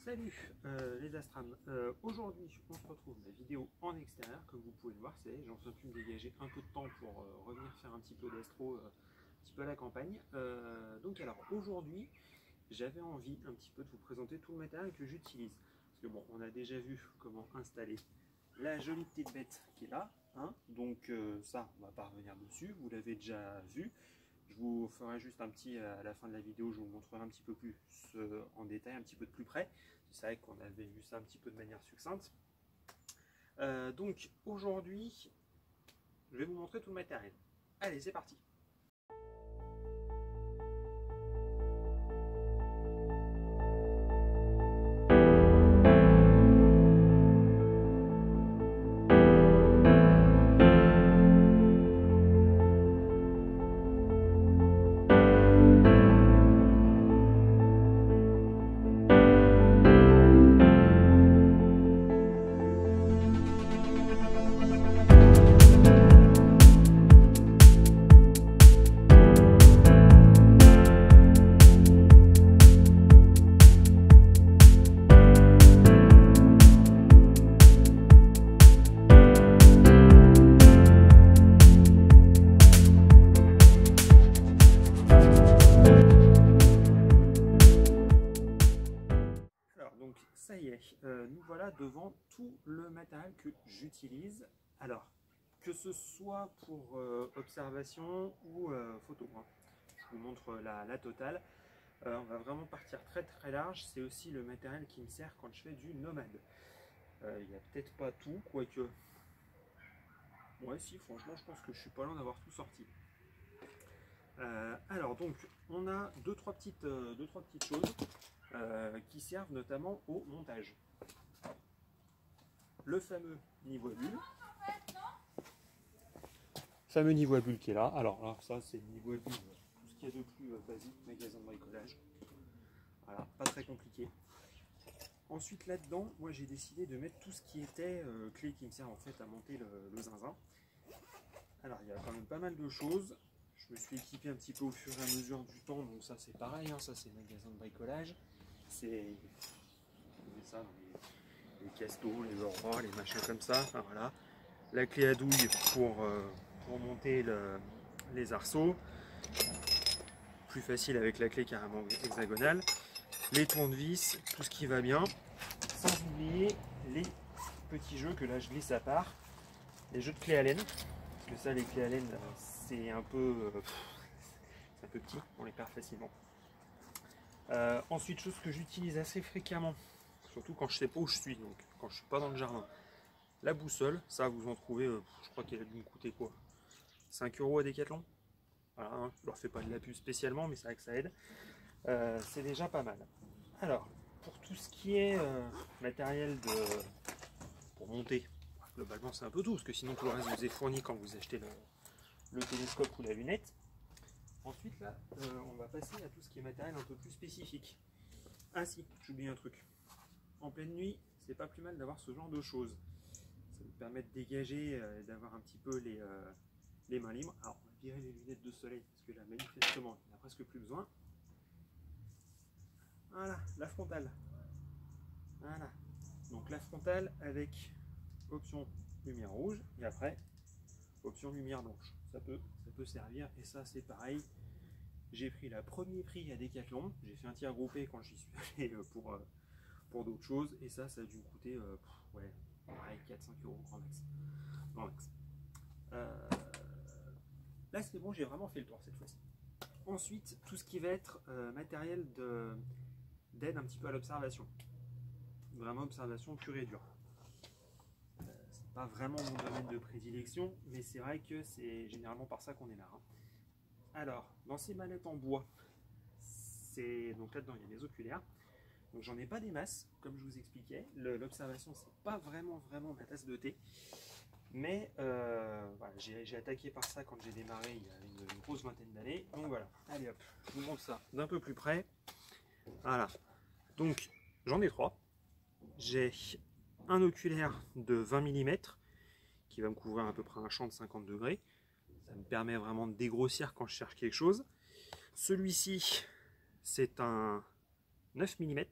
Salut les Astrams, aujourd'hui on se retrouve la vidéo en extérieur. Comme vous pouvez le voir, c'est j'en suis pu me dégager un peu de temps pour revenir faire un petit peu d'astro, un petit peu à la campagne. Donc alors aujourd'hui j'avais envie un petit peu de vous présenter tout le matériel que j'utilise. Parce que bon, on a déjà vu comment installer la jolie petite bête qui est là, hein. Donc ça on va pas revenir dessus, vous l'avez déjà vu. Je vous ferai juste un petit, à la fin de la vidéo, je vous montrerai un petit peu plus en détail, un petit peu de plus près. C'est vrai qu'on avait vu ça un petit peu de manière succincte. Donc aujourd'hui, je vais vous montrer tout le matériel. Allez, c'est parti. Donc ça y est, nous voilà devant tout le matériel que j'utilise. Alors, que ce soit pour observation ou photo, hein. Je vous montre la totale. On va vraiment partir très très large. C'est aussi le matériel qui me sert quand je fais du nomade. Il n'y a peut-être pas tout, quoique... Ouais, si, franchement, je pense que je suis pas loin d'avoir tout sorti. Alors donc, on a deux trois petites choses qui servent notamment au montage. Le fameux niveau à bulle. Fameux niveau à bulle qui est là. Alors là, ça c'est le niveau à bulle, tout ce qu'il y a de plus basique, magasin de bricolage. Voilà, pas très compliqué. Ensuite là-dedans, moi j'ai décidé de mettre tout ce qui était clé qui me sert en fait à monter le zinzin. Alors il y a quand même pas mal de choses. Je me suis équipé un petit peu au fur et à mesure du temps, donc ça c'est pareil, hein, ça c'est magasin de bricolage. C'est ça dans les castos, les aurores, les machins comme ça. Enfin, voilà. La clé à douille pour monter les arceaux. Plus facile avec la clé carrément hexagonale. Les tournevis, tout ce qui va bien. Sans oublier les petits jeux que là je glisse à part. Les jeux de clés Allen. Parce que ça, les clés Allen, c'est un peu petit, on les perd facilement. Ensuite, chose que j'utilise assez fréquemment, surtout quand je sais pas où je suis, donc quand je suis pas dans le jardin. La boussole, ça vous en trouvez, je crois qu'elle a dû me coûter quoi, 5 € à Decathlon. Voilà, hein, je leur fais pas de la pub spécialement, mais c'est vrai que ça aide. C'est déjà pas mal. Alors, pour tout ce qui est matériel pour monter, globalement c'est un peu tout, parce que sinon tout le reste vous est fourni quand vous achetez le télescope ou la lunette. Ensuite là, on va passer à tout ce qui est matériel un peu plus spécifique. Ah si, j'oublie un truc. En pleine nuit, c'est pas plus mal d'avoir ce genre de choses. Ça vous permet de dégager, d'avoir un petit peu les mains libres. Alors, on va virer les lunettes de soleil, parce que là, manifestement, il n'y en a presque plus besoin. Voilà, la frontale. Voilà. Donc la frontale avec option lumière rouge, et après, option lumière blanche. Ça peut servir, et ça, c'est pareil. J'ai pris la premier prix à Decathlon. J'ai fait un tir groupé quand j'y suis allé pour d'autres choses. Et ça a dû me coûter ouais, 4-5 € grand max. Grand max. Là c'est bon, j'ai vraiment fait le tour cette fois-ci. Ensuite, tout ce qui va être matériel d'aide un petit peu à l'observation. Vraiment observation pure et dure. C'est pas vraiment mon domaine de prédilection, mais c'est vrai que c'est généralement par ça qu'on est là, hein. Alors, dans ces manettes en bois, donc là-dedans il y a des oculaires. Donc j'en ai pas des masses, comme je vous expliquais. L'observation, c'est pas vraiment ma tasse de thé. Mais voilà, j'ai attaqué par ça quand j'ai démarré il y a une grosse vingtaine d'années. Donc voilà, allez hop, je vous montre ça d'un peu plus près. Voilà, donc j'en ai trois. J'ai un oculaire de 20 mm qui va me couvrir à peu près un champ de 50 degrés. Ça me permet vraiment de dégrossir quand je cherche quelque chose. Celui-ci, c'est un 9 mm.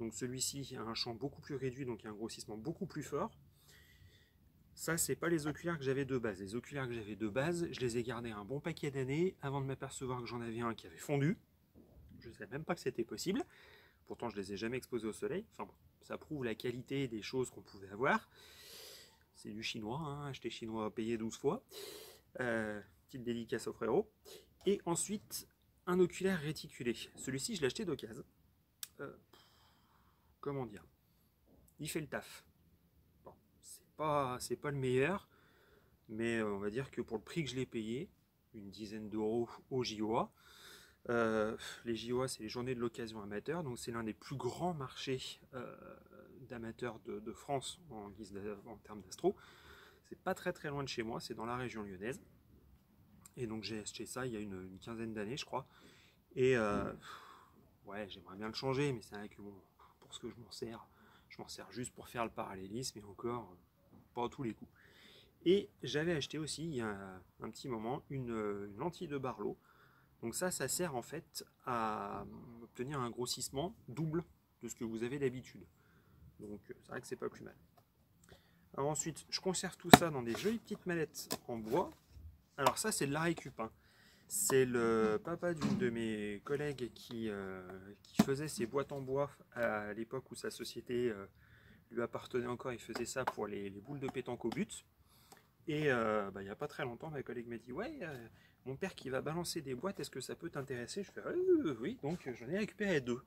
Donc celui-ci a un champ beaucoup plus réduit, donc il y a un grossissement beaucoup plus fort. Ça, c'est pas les oculaires que j'avais de base. Les oculaires que j'avais de base, je les ai gardés un bon paquet d'années avant de m'apercevoir que j'en avais un qui avait fondu. Je ne savais même pas que c'était possible. Pourtant, je les ai jamais exposés au soleil. Enfin bon, ça prouve la qualité des choses qu'on pouvait avoir. C'est du chinois, hein, acheter chinois payé 12 fois. Petite dédicace au frérot. Et ensuite, un oculaire réticulé. Celui-ci, je l'ai acheté d'occasion. Comment dire? Il fait le taf. Bon, c'est pas le meilleur, mais on va dire que pour le prix que je l'ai payé, une dizaine d'euros au JOA, les JOA, c'est les journées de l'occasion amateur, donc c'est l'un des plus grands marchés d'amateurs de France en termes d'astro. C'est pas très très loin de chez moi, c'est dans la région lyonnaise. Et donc j'ai acheté ça il y a une quinzaine d'années, je crois. Et ouais, j'aimerais bien le changer, mais c'est vrai que bon, pour ce que je m'en sers juste pour faire le parallélisme, et encore, pas à tous les coups. Et j'avais acheté aussi, il y a un petit moment, une lentille de Barlow. Donc ça sert en fait à obtenir un grossissement double de ce que vous avez d'habitude. Donc c'est vrai que c'est pas plus mal. Alors ensuite, je conserve tout ça dans des jolies petites manettes en bois. Alors ça, c'est de la récup, hein. C'est le papa d'une de mes collègues qui faisait ses boîtes en bois à l'époque où sa société lui appartenait encore. Il faisait ça pour les boules de pétanque au but. Et il n'y a pas très longtemps, ma collègue m'a dit « Ouais, mon père qui va balancer des boîtes, est-ce que ça peut t'intéresser ?» Je fais oui, donc j'en ai récupéré deux.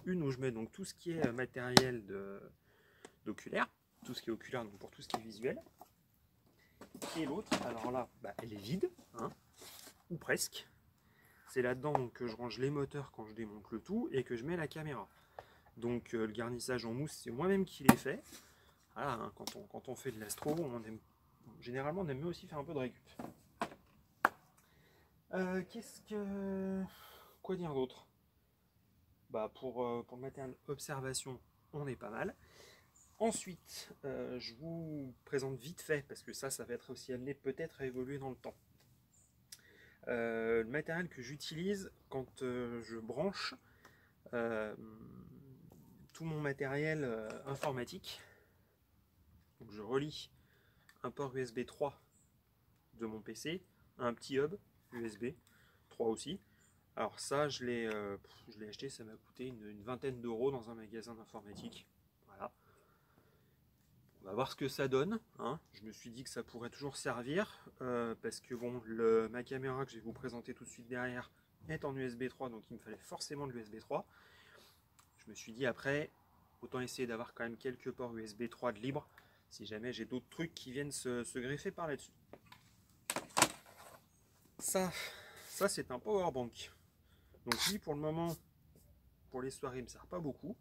Une où je mets donc tout ce qui est matériel d'oculaire, tout ce qui est oculaire, donc pour tout ce qui est visuel. Et l'autre, alors là, elle est vide, hein, ou presque. C'est là-dedans que je range les moteurs quand je démonte le tout et que je mets la caméra. Donc le garnissage en mousse, c'est moi-même qui l'ai fait. Voilà, hein, quand on fait de l'astro, généralement on aime mieux aussi faire un peu de récup. Quoi dire d'autre? Pour le matériel observation, on est pas mal. Ensuite, je vous présente vite fait, parce que ça va être aussi amené peut-être à évoluer dans le temps. Le matériel que j'utilise quand je branche tout mon matériel informatique. Donc je relie un port USB 3 de mon PC, un petit hub USB 3 aussi. Alors ça, je l'ai acheté, ça m'a coûté une vingtaine d'euros dans un magasin d'informatique. Voilà. On va voir ce que ça donne, hein. Je me suis dit que ça pourrait toujours servir, parce que bon, ma caméra que je vais vous présenter tout de suite derrière est en USB 3, donc il me fallait forcément de l'USB 3. Je me suis dit après, autant essayer d'avoir quand même quelques ports USB 3 de libre, si jamais j'ai d'autres trucs qui viennent se greffer par là-dessus. Ça c'est un power bank. Donc lui, pour le moment, pour les soirées, il ne me sert pas beaucoup.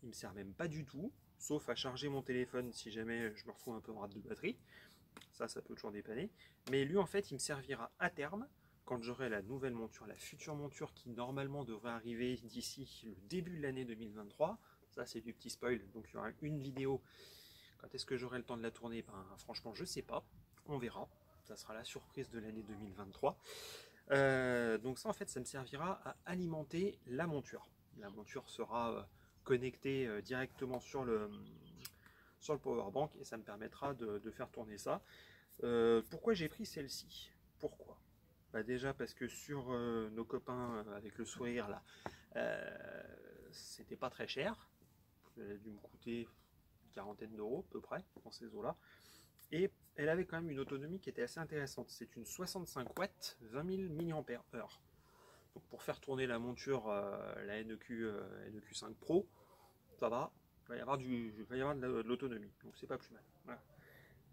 Il me sert même pas du tout, sauf à charger mon téléphone si jamais je me retrouve un peu en rate de batterie. Ça peut toujours dépanner. Mais lui, en fait, il me servira à terme, quand j'aurai la nouvelle monture, la future monture qui normalement devrait arriver d'ici le début de l'année 2023. Ça, c'est du petit spoil, donc il y aura une vidéo. Quand est-ce que j'aurai le temps de la tourner? Franchement, je sais pas. On verra. Ça sera la surprise de l'année 2023. Donc ça, en fait, ça me servira à alimenter la monture. La monture sera connectée directement sur le powerbank et ça me permettra de faire tourner ça. Pourquoi j'ai pris celle-ci? Pourquoi? Déjà parce que sur nos copains avec le sourire là, c'était pas très cher. Elle a dû me coûter une quarantaine d'euros à peu près dans ces eaux-là. Et elle avait quand même une autonomie qui était assez intéressante. C'est une 65 watts, 20 000 mAh. Donc pour faire tourner la monture, la NEQ5 Pro, ça va. Il va y avoir de l'autonomie. Donc c'est pas plus mal. Voilà.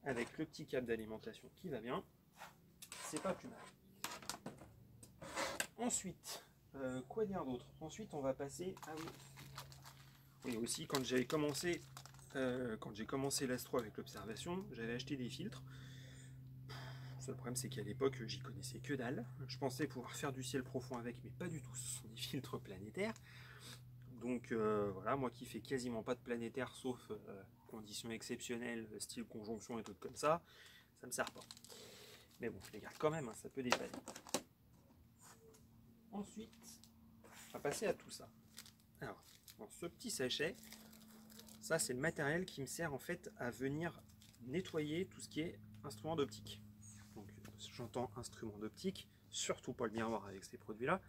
Avec le petit câble d'alimentation qui va bien, c'est pas plus mal. Ensuite, quoi dire d'autre? Ensuite, on va passer à... Oui, aussi, quand j'ai commencé l'astro avec l'observation, j'avais acheté des filtres. Le seul problème, c'est qu'à l'époque, j'y connaissais que dalle. Je pensais pouvoir faire du ciel profond avec, mais pas du tout. Ce sont des filtres planétaires. Donc voilà, moi qui fais quasiment pas de planétaire, sauf conditions exceptionnelles, style conjonction et trucs comme ça me sert pas. Mais bon, je les garde quand même, hein, ça peut dépanner. Ensuite, on va passer à tout ça. Alors, dans ce petit sachet, ça c'est le matériel qui me sert en fait à venir nettoyer tout ce qui est instrument d'optique. Donc j'entends instrument d'optique, surtout pas le miroir avec ces produits-là.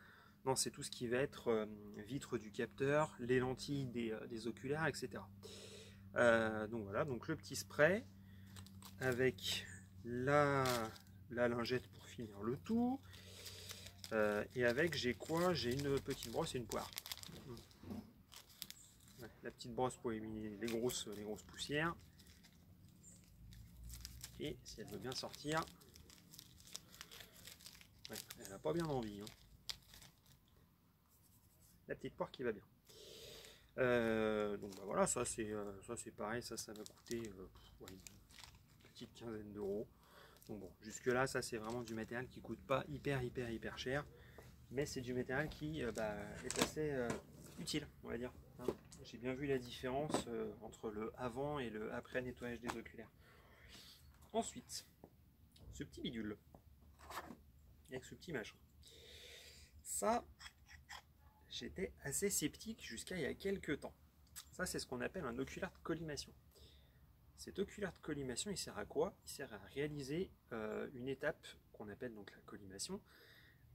Non, c'est tout ce qui va être vitre du capteur, les lentilles des oculaires, etc. Donc voilà, donc le petit spray avec la lingette pour finir le tout. Et avec, j'ai quoi? J'ai une petite brosse et une poire. Ouais, la petite brosse pour éliminer les grosses poussières. Et si elle veut bien sortir, ouais, elle n'a pas bien envie. Hein. La petite poire qui va bien. Donc bah voilà, ça c'est pareil, ça m'a coûté ouais, une petite quinzaine d'euros. Donc bon, jusque là, ça c'est vraiment du matériel qui coûte pas hyper cher, mais c'est du matériel qui est assez utile, on va dire. Hein. J'ai bien vu la différence entre le avant et le après nettoyage des oculaires. Ensuite, ce petit bidule, avec ce petit machin. Ça, j'étais assez sceptique jusqu'à il y a quelques temps. Ça, c'est ce qu'on appelle un oculaire de collimation. Cet oculaire de collimation, il sert à quoi? Il sert à réaliser une étape qu'on appelle donc la collimation.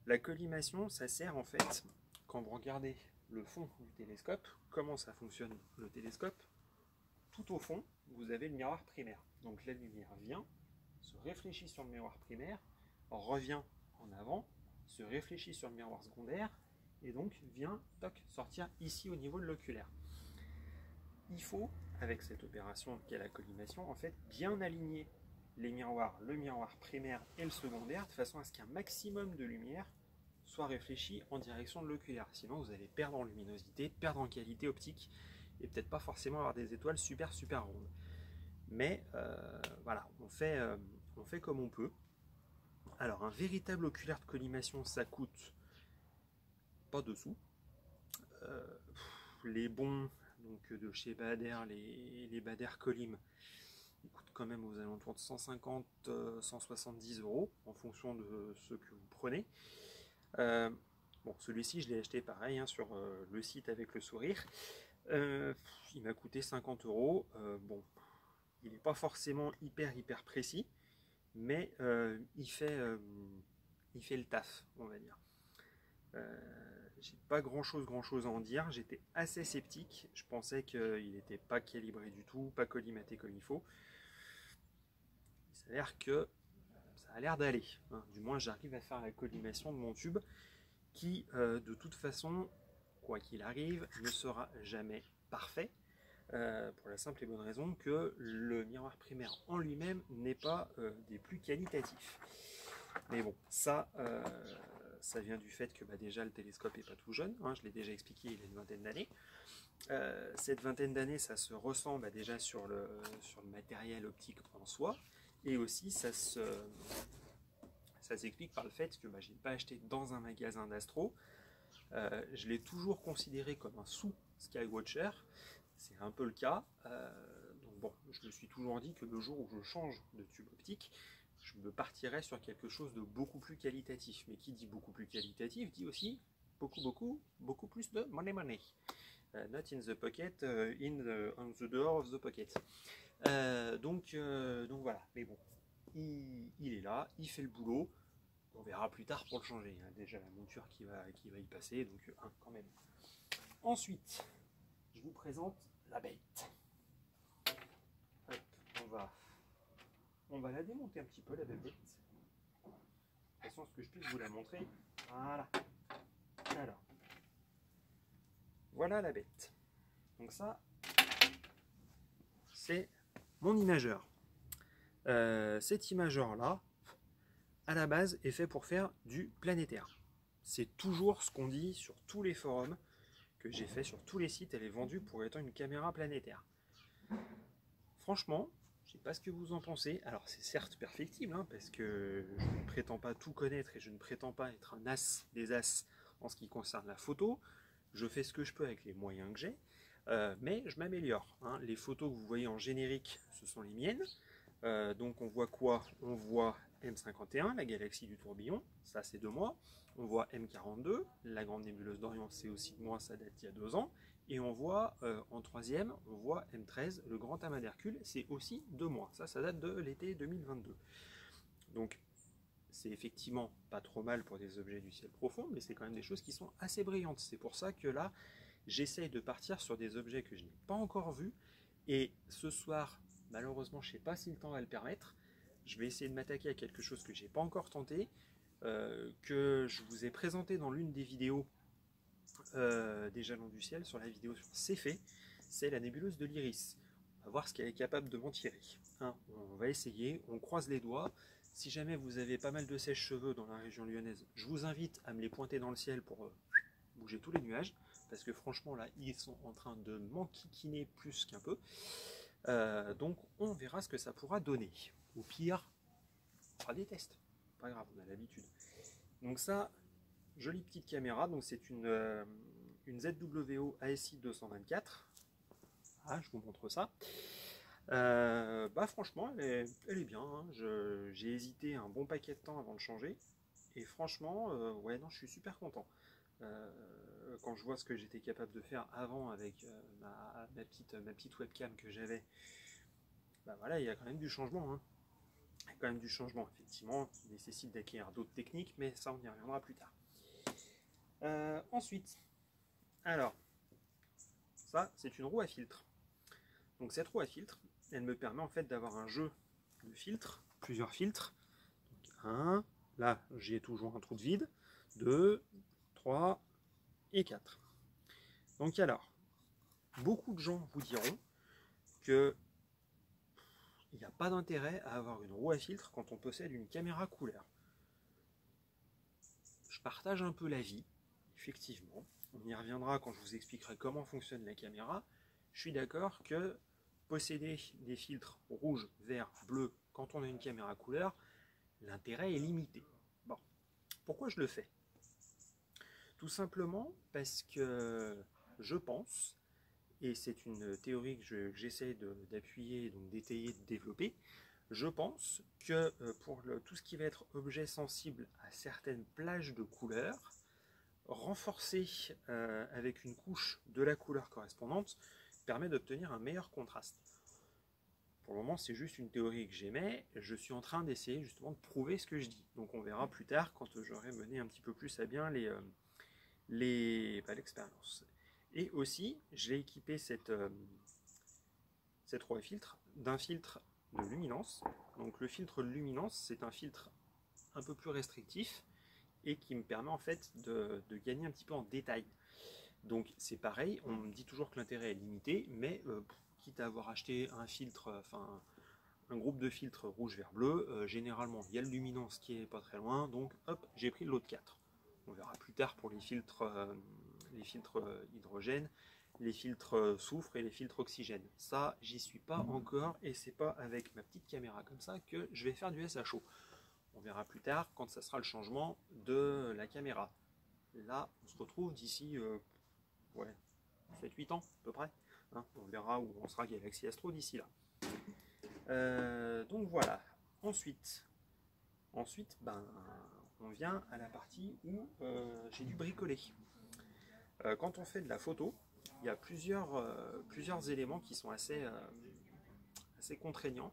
La collimation, ça sert en fait, quand vous regardez le fond du télescope, comment ça fonctionne le télescope, tout au fond, vous avez le miroir primaire. Donc la lumière vient, se réfléchit sur le miroir primaire, revient en avant, se réfléchit sur le miroir secondaire, et donc vient toc, sortir ici au niveau de l'oculaire. Il faut, avec cette opération qu'est la collimation, en fait bien aligner les miroirs, le miroir primaire et le secondaire, de façon à ce qu'un maximum de lumière soit réfléchi en direction de l'oculaire. Sinon vous allez perdre en luminosité, perdre en qualité optique, et peut-être pas forcément avoir des étoiles super rondes. Mais voilà, on fait comme on peut. Alors un véritable oculaire de collimation, ça coûte pas de sous. Les bons donc de chez Bader, les Bader Collim, ils coûtent quand même aux alentours de 150-170 euros en fonction de ce que vous prenez. Bon, celui-ci, je l'ai acheté pareil hein, sur le site avec le sourire. Il m'a coûté 50 euros. Bon, il n'est pas forcément hyper précis, mais il fait le taf, on va dire. J'ai pas grand chose à en dire. J'étais assez sceptique. Je pensais qu'il n'était pas calibré du tout, pas collimaté comme il faut. Il s'avère que ça a l'air d'aller. Hein. Du moins, j'arrive à faire la collimation de mon tube qui, de toute façon, quoi qu'il arrive, ne sera jamais parfait. Pour la simple et bonne raison que le miroir primaire en lui-même n'est pas des plus qualitatifs. Mais bon, ça vient du fait que déjà le télescope n'est pas tout jeune, hein, je l'ai déjà expliqué, il a une vingtaine d'années. Cette vingtaine d'années, ça se ressent déjà sur le matériel optique en soi, et aussi ça s'explique par le fait que je n'ai pas acheté dans un magasin d'astro. Je l'ai toujours considéré comme un sous-Skywatcher, c'est un peu le cas. Donc bon, je me suis toujours dit que le jour où je change de tube optique, je me partirais sur quelque chose de beaucoup plus qualitatif. Mais qui dit beaucoup plus qualitatif dit aussi beaucoup plus de money. Not in the pocket, on the door of the pocket. Donc voilà, mais bon, il est là, il fait le boulot. On verra plus tard pour le changer. Il y a déjà la monture qui va y passer, donc quand même. Ensuite, je vous présente la bête. Hop, on va la démonter un petit peu, la bête. De toute façon, ce que je puisse vous la montrer. Voilà. Alors, voilà la bête. Donc ça, c'est mon imageur. Cet imageur-là, à la base, est fait pour faire du planétaire. C'est toujours ce qu'on dit sur tous les forums que j'ai fait sur tous les sites. Elle est vendue pour être une caméra planétaire. Franchement, je ne sais pas ce que vous en pensez. Alors c'est certes perfectible, hein, parce que je ne prétends pas tout connaître et je ne prétends pas être un as des as en ce qui concerne la photo. Je fais ce que je peux avec les moyens que j'ai, mais je m'améliore. Hein. Les photos que vous voyez en générique, ce sont les miennes. Donc on voit quoi? On voit M51, la galaxie du tourbillon, ça c'est de moi. On voit M42, la grande nébuleuse d'Orion, c'est aussi de moi, ça date d'il y a 2 ans. Et on voit en troisième, on voit M13, le grand amas d'Hercule, c'est aussi 2 mois. Ça date de l'été 2022. Donc c'est effectivement pas trop mal pour des objets du ciel profond, mais c'est quand même des choses qui sont assez brillantes. C'est pour ça que là, j'essaye de partir sur des objets que je n'ai pas encore vus. Et ce soir, malheureusement, je ne sais pas si le temps va le permettre. Je vais essayer de m'attaquer à quelque chose que je n'ai pas encore tenté, que je vous ai présenté dans l'une des vidéos des Jalons du ciel, sur la vidéo sur Céphée. C'est la nébuleuse de l'Iris. On va voir ce qu'elle est capable de m'en tirer. Hein, on va essayer, on croise les doigts. Si jamais vous avez pas mal de sèche-cheveux dans la région lyonnaise, je vous invite à me les pointer dans le ciel pour bouger tous les nuages, parce que franchement là, ils sont en train de m'enquiquiner plus qu'un peu. Donc on verra ce que ça pourra donner. Au pire, on fera des tests. Pas grave, on a l'habitude. Donc ça, jolie petite caméra. Donc c'est une ZWO ASI 224. Ah, je vous montre ça. Franchement, elle est bien. Hein. J'ai hésité un bon paquet de temps avant de changer. Et franchement, ouais, non, je suis super content. Quand je vois ce que j'étais capable de faire avant avec ma petite webcam que j'avais, bah voilà, il y a quand même du changement. Hein. Il y a quand même du changement, effectivement, qui nécessite d'acquérir d'autres techniques, mais ça, on y reviendra plus tard. Ensuite, alors, ça, c'est une roue à filtre. Donc cette roue à filtre, elle me permet en fait d'avoir un jeu de filtres, plusieurs filtres. Donc, 1, là, j'ai toujours un trou de vide, 2, 3 et 4. Donc alors, beaucoup de gens vous diront que il n'y a pas d'intérêt à avoir une roue à filtre quand on possède une caméra couleur. Je partage un peu l'avis, effectivement. On y reviendra quand je vous expliquerai comment fonctionne la caméra. Je suis d'accord que posséder des filtres rouge, vert, bleu quand on a une caméra couleur, l'intérêt est limité. Bon, pourquoi je le fais? Tout simplement parce que je pense, et c'est une théorie que j'essaie d'appuyer, donc d'étayer, de développer, je pense que pour tout ce qui va être objet sensible à certaines plages de couleurs, renforcer avec une couche de la couleur correspondante permet d'obtenir un meilleur contraste. Pour le moment, c'est juste une théorie que j'aimais. Je suis en train d'essayer justement de prouver ce que je dis. Donc on verra plus tard quand j'aurai mené un petit peu plus à bien l'expérience. Et aussi, j'ai équipé cette roue à filtre d'un filtre de luminance. Donc le filtre de luminance, c'est un filtre un peu plus restrictif et qui me permet en fait de gagner un petit peu en détail. Donc c'est pareil, on me dit toujours que l'intérêt est limité, mais quitte à avoir acheté un filtre, enfin un groupe de filtres rouge, vert, bleu, généralement il y a le luminance qui est pas très loin, donc hop, j'ai pris le lot de 4. On verra plus tard pour les filtres hydrogène, les filtres soufre et les filtres oxygène. Ça, j'y suis pas encore et c'est pas avec ma petite caméra comme ça que je vais faire du SHO. On verra plus tard quand ça sera le changement de la caméra. Là, on se retrouve d'ici 7-8 ans à peu près. Hein, on verra où on sera Galaxy Astro d'ici là. Donc voilà. Ensuite, on vient à la partie où j'ai dû bricoler. Quand on fait de la photo, il y a plusieurs éléments qui sont assez contraignants.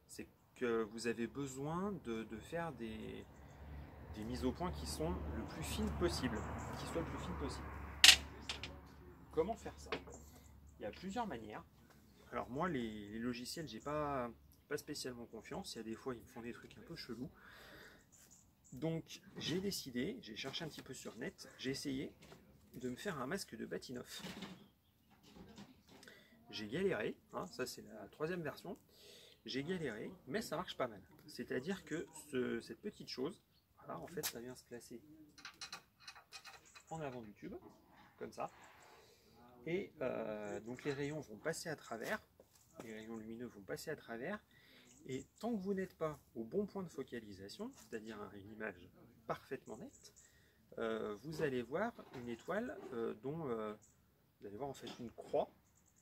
C'est que vous avez besoin de faire des mises au point qui sont le plus fines possible, qui soient le plus fines possible. Comment faire ça? Il y a plusieurs manières. Alors moi, les logiciels, j'ai pas spécialement confiance. Il y a des fois, ils me font des trucs un peu chelous. Donc j'ai décidé, j'ai cherché un petit peu sur net, j'ai essayé de me faire un masque de Bahtinov. J'ai galéré, hein, ça c'est la 3e version. J'ai galéré, mais ça marche pas mal. C'est-à-dire que cette petite chose, voilà, en fait, ça vient se placer en avant du tube, comme ça. Et donc les rayons vont passer à travers, les rayons lumineux vont passer à travers. Et tant que vous n'êtes pas au bon point de focalisation, c'est-à-dire une image parfaitement nette, vous allez voir une étoile dont vous allez voir en fait une croix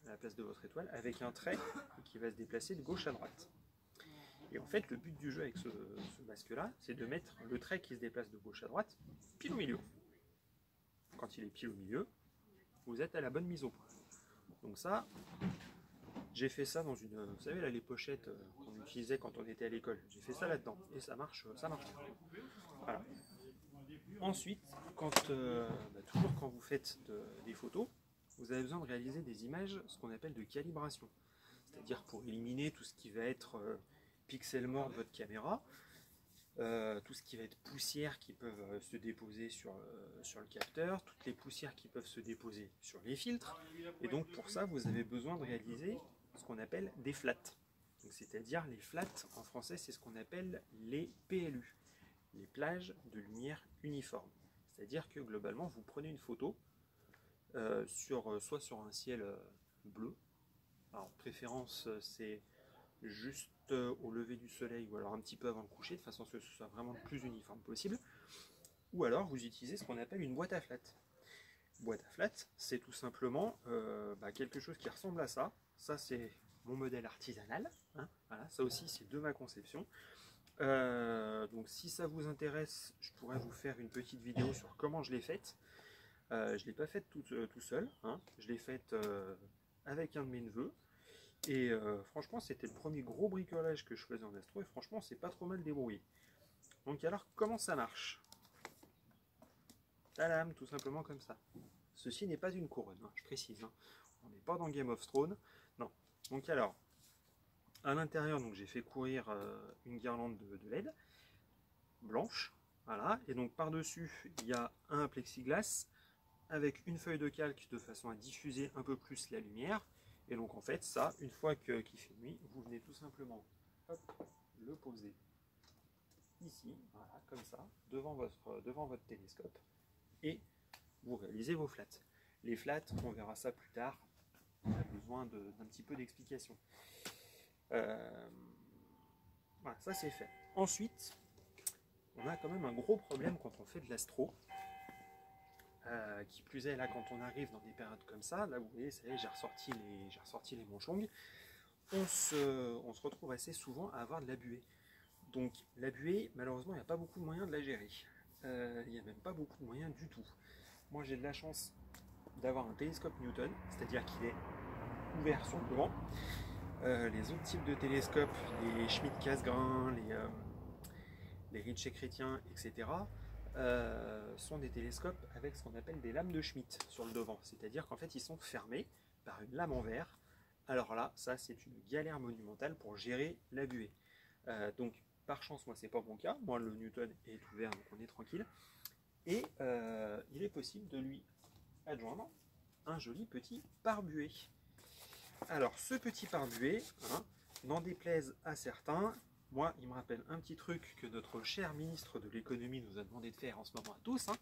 à la place de votre étoile avec un trait qui va se déplacer de gauche à droite. Et en fait, le but du jeu avec ce masque-là, c'est de mettre le trait qui se déplace de gauche à droite pile au milieu. Quand il est pile au milieu, vous êtes à la bonne mise au point. Donc ça, j'ai fait ça dans une, vous savez là les pochettes qu'on utilisait quand on était à l'école. J'ai fait ça là-dedans et ça marche bien. Voilà. Ensuite, toujours quand vous faites des photos, vous avez besoin de réaliser des images, ce qu'on appelle de calibration. C'est-à-dire pour éliminer tout ce qui va être pixel mort de votre caméra, tout ce qui va être poussière qui peuvent se déposer sur le capteur, toutes les poussières qui peuvent se déposer sur les filtres. Et donc pour ça, vous avez besoin de réaliser ce qu'on appelle des flats. C'est-à-dire les flats, en français, c'est ce qu'on appelle les PLU, les plages de lumière uniforme. C'est-à-dire que globalement, vous prenez une photo soit sur un ciel bleu. Alors, préférence, c'est juste au lever du soleil ou alors un petit peu avant le coucher, de façon à ce que ce soit vraiment le plus uniforme possible. Ou alors, vous utilisez ce qu'on appelle une boîte à flat. Boîte à flat, c'est tout simplement quelque chose qui ressemble à ça. Ça, c'est mon modèle artisanal. Hein. Voilà, ça aussi, c'est de ma conception. Donc, si ça vous intéresse, je pourrais vous faire une petite vidéo sur comment je l'ai faite. Je ne l'ai pas faite tout seul, hein. Je l'ai faite avec un de mes neveux. Et franchement, c'était le premier gros bricolage que je faisais en astro. Et franchement, c'est pas trop mal débrouillé. Donc alors, comment ça marche? Tadam, tout simplement comme ça. Ceci n'est pas une couronne, hein, je précise. Hein. On n'est pas dans Game of Thrones. Non. Donc alors, à l'intérieur, j'ai fait courir une guirlande de LED blanche. Voilà. Et donc par-dessus, il y a un plexiglas avec une feuille de calque de façon à diffuser un peu plus la lumière. Et donc en fait, ça, une fois qu'il fait nuit, vous venez tout simplement le poser ici, voilà, comme ça, devant votre télescope, et vous réalisez vos flats. Les flats, on verra ça plus tard, on a besoin d'un petit peu d'explication. Voilà, ça c'est fait. Ensuite, on a quand même un gros problème quand on fait de l'astro. Qui plus est, là, quand on arrive dans des périodes comme ça, là, vous voyez, ça y est, j'ai ressorti les manchongs, on se retrouve assez souvent à avoir de la buée. Donc, la buée, malheureusement, il n'y a pas beaucoup de moyens de la gérer. Il n'y a même pas beaucoup de moyens du tout. Moi, j'ai de la chance d'avoir un télescope Newton, c'est-à-dire qu'il est ouvert sur le devant. Les autres types de télescopes, les Schmidt-Cassegrain, les Ritchey-Chrétien, etc., sont des télescopes avec ce qu'on appelle des lames de Schmitt sur le devant. C'est-à-dire qu'en fait, ils sont fermés par une lame en verre. Alors là, ça, c'est une galère monumentale pour gérer la buée. Donc, par chance, moi, c'est pas mon cas. Moi, le Newton est ouvert, donc on est tranquille. Et il est possible de lui adjoindre un joli petit pare-buée. Alors, ce petit pare-buée, hein, n'en déplaise à certains, moi, il me rappelle un petit truc que notre cher ministre de l'économie nous a demandé de faire en ce moment à tous, hein,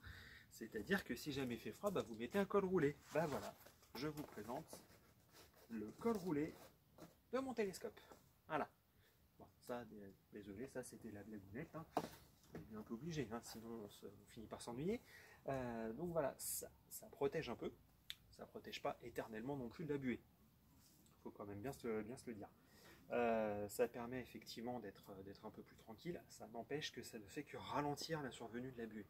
c'est-à-dire que si jamais il fait froid, vous mettez un col roulé. Ben voilà, je vous présente le col roulé de mon télescope. Voilà. Bon, ça, désolé, ça c'était la blagounette, hein. On est un peu obligé, hein, sinon on finit par s'ennuyer. Donc voilà, ça protège un peu, ça protège pas éternellement non plus de la buée. Il faut quand même bien se le dire. Ça permet effectivement d'être un peu plus tranquille, ça n'empêche que ça ne fait que ralentir la survenue de la buée.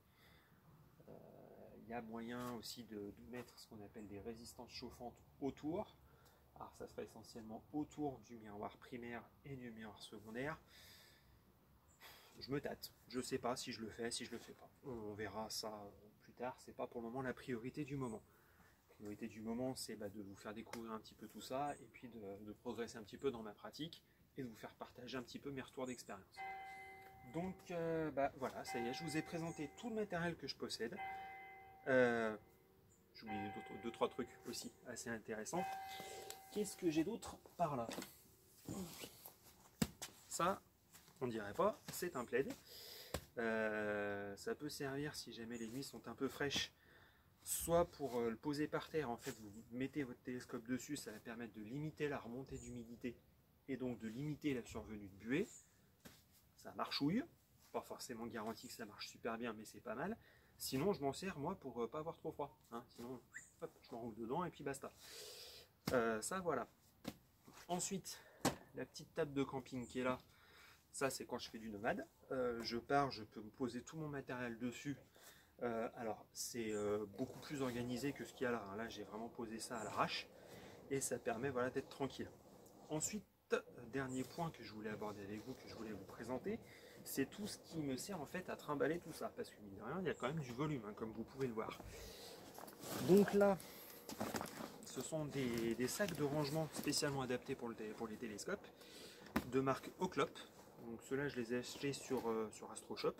Il y a moyen aussi de mettre ce qu'on appelle des résistances chauffantes autour. Alors ça sera essentiellement autour du miroir primaire et du miroir secondaire. Je me tâte, je sais pas si je le fais, si je le fais pas. On verra ça plus tard, c'est pas pour le moment la priorité du moment. La priorité du moment, c'est de vous faire découvrir un petit peu tout ça et puis de progresser un petit peu dans ma pratique et de vous faire partager un petit peu mes retours d'expérience. Donc voilà, ça y est, je vous ai présenté tout le matériel que je possède. J'ai oublié deux, trois trucs aussi assez intéressants. Qu'est-ce que j'ai d'autre par là? Ça, on dirait pas, c'est un plaid. Ça peut servir si jamais les nuits sont un peu fraîches, soit pour le poser par terre, en fait vous mettez votre télescope dessus, ça va permettre de limiter la remontée d'humidité et donc de limiter la survenue de buée. Ça marchouille, pas forcément garanti que ça marche super bien, mais c'est pas mal. Sinon je m'en sers moi pour pas avoir trop froid, hein. Sinon hop, je m'enroule dedans et puis basta. Ça voilà. Ensuite, la petite table de camping qui est là, ça c'est quand je fais du nomade. Je pars, je peux me poser tout mon matériel dessus. Alors c'est beaucoup plus organisé que ce qu'il y a là. Là j'ai vraiment posé ça à l'arrache. et ça permet voilà, d'être tranquille. Ensuite, dernier point que je voulais aborder avec vous, que je voulais vous présenter, c'est tout ce qui me sert en fait à trimballer tout ça, parce que mine de rien, il y a quand même du volume, hein, comme vous pouvez le voir. Donc là, ce sont des sacs de rangement spécialement adaptés pour les télescopes, de marque Oclop. Donc ceux-là, je les ai achetés sur AstroShop.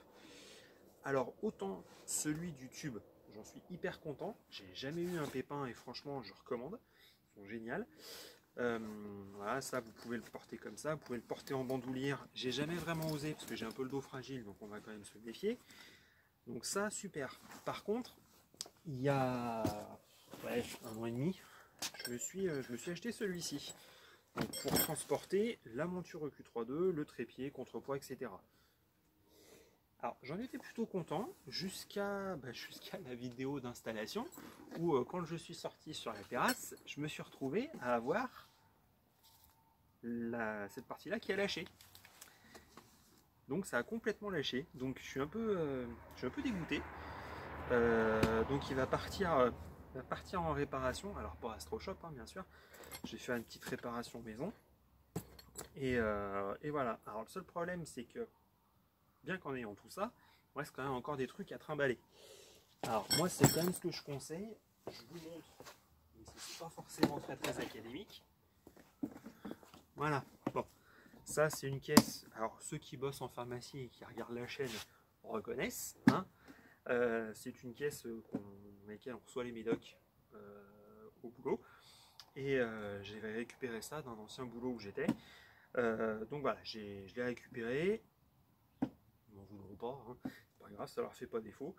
Alors autant celui du tube, j'en suis hyper content, j'ai jamais eu un pépin et franchement je recommande, ils sont géniaux. Voilà, ça vous pouvez le porter comme ça, vous pouvez le porter en bandoulière, j'ai jamais vraiment osé parce que j'ai un peu le dos fragile, donc on va quand même se méfier. Donc ça, super. Par contre, il y a 1 an et demi, je me suis acheté celui-ci. Donc pour transporter la monture EQ3.2, le trépied, contrepoids, etc. Alors j'en étais plutôt content jusqu'à la vidéo d'installation où quand je suis sorti sur la terrasse, je me suis retrouvé à avoir cette partie-là qui a lâché. Donc ça a complètement lâché. Donc je suis un peu dégoûté. Donc il va partir en réparation. Alors pour AstroShop, hein, bien sûr. J'ai fait une petite réparation maison. Et voilà. Alors le seul problème, c'est que bien qu'en ayant tout ça, il reste quand même encore des trucs à trimballer. Alors moi, c'est quand même ce que je conseille. Je vous montre, mais c'est pas forcément très académique. Voilà. Bon, ça c'est une caisse. Alors ceux qui bossent en pharmacie et qui regardent la chaîne reconnaissent. Hein. C'est une caisse dans laquelle on reçoit les médocs au boulot. Et j'ai récupéré ça d'un ancien boulot où j'étais. Donc voilà, je l'ai récupéré. Ils m'en voudront pas, hein. C'est pas grave, ça leur fait pas défaut.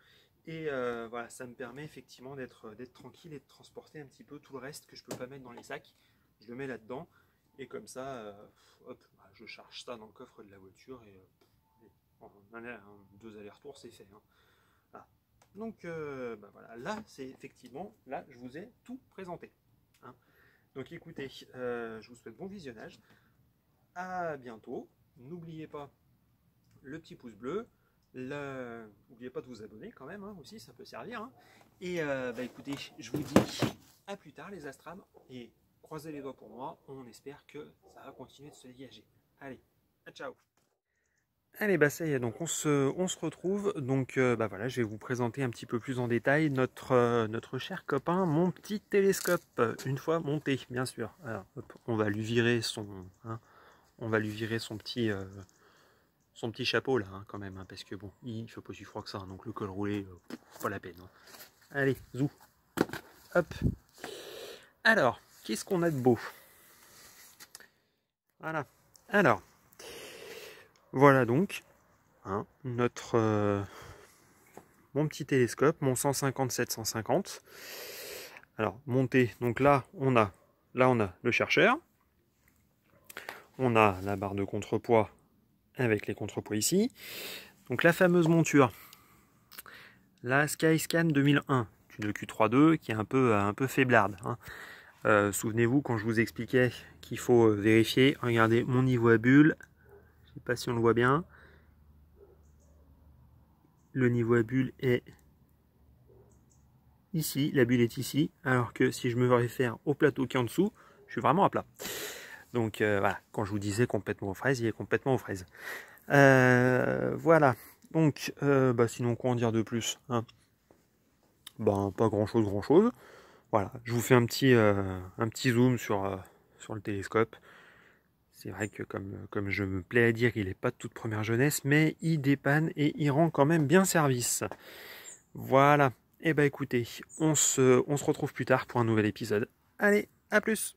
Et voilà, ça me permet effectivement d'être tranquille et de transporter un petit peu tout le reste que je peux pas mettre dans les sacs. Je le mets là-dedans et comme ça, hop, je charge ça dans le coffre de la voiture et en 2 allers-retours, c'est fait. Hein. Voilà. Donc voilà, là c'est effectivement, là je vous ai tout présenté. Hein. Donc écoutez, je vous souhaite bon visionnage. À bientôt. N'oubliez pas le petit pouce bleu. N'oubliez pas de vous abonner quand même, hein, aussi, ça peut servir. Hein. Et écoutez, je vous dis à plus tard les astrams. Et croisez les doigts pour moi. On espère que ça va continuer de se dégager. Allez, à ciao. Allez, ça y est, donc on se retrouve. Donc voilà, je vais vous présenter un petit peu plus en détail notre cher copain, mon petit télescope, une fois monté, bien sûr. Alors, hop, on va lui virer son petit chapeau là, hein, quand même, hein, parce que bon, il fait pas si froid que ça, hein, donc le col roulé, pas la peine. Hein. Allez, zou. Hop. Alors, qu'est-ce qu'on a de beau? Voilà. Alors. Voilà donc, hein, mon petit télescope, mon 150-750. Alors, monté, donc là on a le chercheur. On a la barre de contrepoids avec les contrepoids ici. Donc la fameuse monture, la Skyscan 2001, une EQ3.2 qui est un peu faiblarde. Hein. Souvenez-vous quand je vous expliquais qu'il faut vérifier, regardez mon niveau à bulle. Je ne sais pas si on le voit bien. Le niveau à bulle est ici, la bulle est ici, alors que si je me réfère au plateau qui est en dessous, je suis vraiment à plat. Donc voilà, quand je vous disais complètement aux fraises, il est complètement aux fraises. Voilà, donc sinon quoi en dire de plus, hein, pas grand chose. Voilà, je vous fais un petit zoom sur le télescope. C'est vrai que comme je me plais à dire, il n'est pas de toute première jeunesse, mais il dépanne et il rend quand même bien service. Voilà. Et écoutez, on se retrouve plus tard pour un nouvel épisode. Allez, à plus!